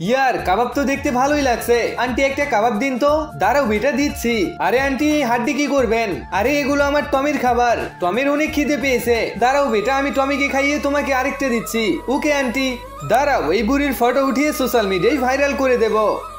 ইয়ার কাবাব তো দেখতে ভালোই লাগছে, আন্টি একটা কাবাব দিন তো। দাঁড়াও বেটা দিচ্ছি। আরে আন্টি হাড্ডি কি করবেন? আরে এগুলো আমার টমির খাবার, টমির অনেক খিদে পেয়েছে। দাঁড়াও বেটা আমি টমিকে খাইয়ে তোমাকে আরেকটা দিচ্ছি। Okay aunty. দাঁড়াও এই বুড়ির ফটো উঠিয়ে সোশ্যাল মিডিয়ায় ভাইরাল করে দেব।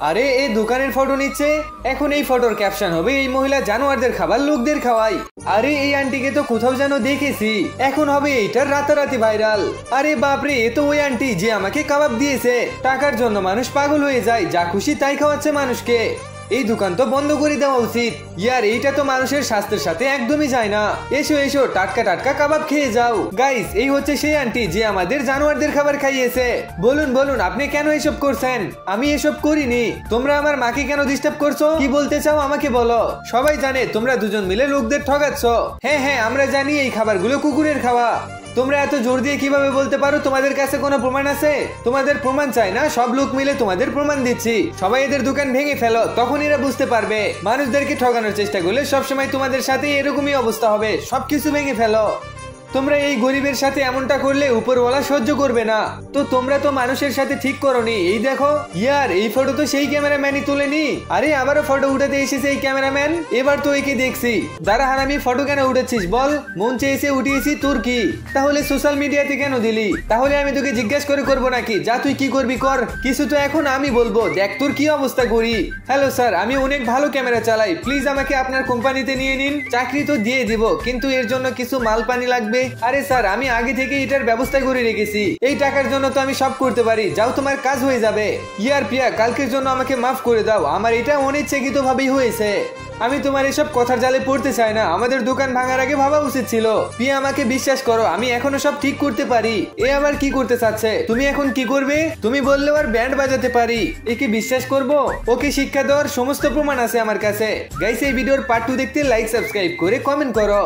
আরে এই দোকানের ফটো নিচ্ছে, এখন এই ফটোর ক্যাপশন হবে এই মহিলা জানোয়ারদের খাবার লোকদের খাওয়াই। আরে এই আন্টিকে তো কোথাও যেন দেখেছি, এখন হবে এইটার রাতারাতি ভাইরাল। আরে বাপরে, এ তো ওই আন্টি যে আমাকে কাবাব দিয়েছে। টাকার জন্য মানুষ পাগল হয়ে যায়, যা খুশি তাই খাওয়াচ্ছে মানুষকে। এই দোকান তো বন্ধ করে দেওয়া উচিত। ইয়ার এইটা তো মানুষের স্বাস্থ্যের সাথে একদমই যায় না। এসো এসো টাটকা টাটকা কাবাব খেয়ে যাও। গাইস এই হচ্ছে সেই আন্টি যে আমাদের জানোয়ারদের খাবার খাইয়েছে। বলুন বলুন আপনি কেন এসব করছেন? আমি এসব করিনি। তোমরা আমার মাকে কেন ডিস্টার্ব করছো? কি বলতে চাও আমাকে বলো। সবাই জানে তোমরা দুজন মিলে লোকদের ঠকাচ্ছ। হ্যাঁ হ্যাঁ আমরা জানি এই খাবারগুলো কুকুরের খাওয়া। তোমরা এত জোর দিয়ে কিভাবে বলতে পারো তোমাদের কাছে কোনো প্রমাণ আছে? তোমাদের প্রমাণ চাই না, সব লোক মিলে তোমাদের প্রমাণ দিচ্ছি। সবাই এদের দোকান ভেঙে ফেলো, তখন এরা বুঝতে পারবে। মানুষদেরকে ঠকানোর চেষ্টা করলে সবসময় তোমাদের সাথে এরকমই অবস্থা হবে। সবকিছু ভেঙে ফেলো। তোমরা এই গরিবের সাথে এমনটা করলে উপরওয়ালা সহ্য করবে না। তো তোমরা তো মানুষের সাথে ঠিক করোনি। এই দেখো ইয়ার এই ফটো তো সেই ক্যামেরাম্যানই তুলেনি। আরে আবারও ফটো উঠাতে এসেছে এই ক্যামেরাম্যান। এবার তো একে দেখছি। দাঁড়া হারামি ফটো কেন উঠাচ্ছিস বল? মন চেয়েছে উঠিয়েছি, তোর কি? তাহলে সোশ্যাল মিডিয়াতে কেন দিলি? তাহলে আমি তোকে জিজ্ঞাসা করে করবো নাকি? যা তুই কি করবি কর, কিছু তো এখন আমি বলবো। দেখ তোর কি অবস্থা করি। হ্যালো স্যার, আমি অনেক ভালো ক্যামেরা চালাই, প্লিজ আমাকে আপনার কোম্পানিতে নিয়ে নিন। চাকরি তো দিয়ে দিব, কিন্তু এর জন্য কিছু মাল পানি লাগবে। আরে স্যার আমি আগে থেকে এটার ব্যবস্থা করে রেখেছি। এই টাকার জন্য তো আমি সব করতে পারি। যাও তোমার কাজ হয়ে যাবে। ইয়ার প্রিয়া কালকের জন্য আমাকে মাফ করে দাও, আমার এটা অনিচ্ছাকৃত ভাবেই হয়েছে। আমি তোমার এসব কথার জালে পড়তে চাই না। আমাদের দোকান ভাঙার আগে ভাবা উচিত ছিল। প্রিয়া আমাকে বিশ্বাস করো, আমি এখনো সব ঠিক করতে পারি। এ আবার কি করতে চাচ্ছে? তুমি এখন কি করবে? তুমি বললে আর ব্যান্ড বাজাতে পারি। একে বিশ্বাস করব? ওকে শিক্ষা দেওয়ার সমস্ত প্রমাণ আছে আমার কাছে। গাইস এই ভিডিওর পার্ট 2 দেখতে লাইক সাবস্ক্রাইব করে কমেন্ট করো।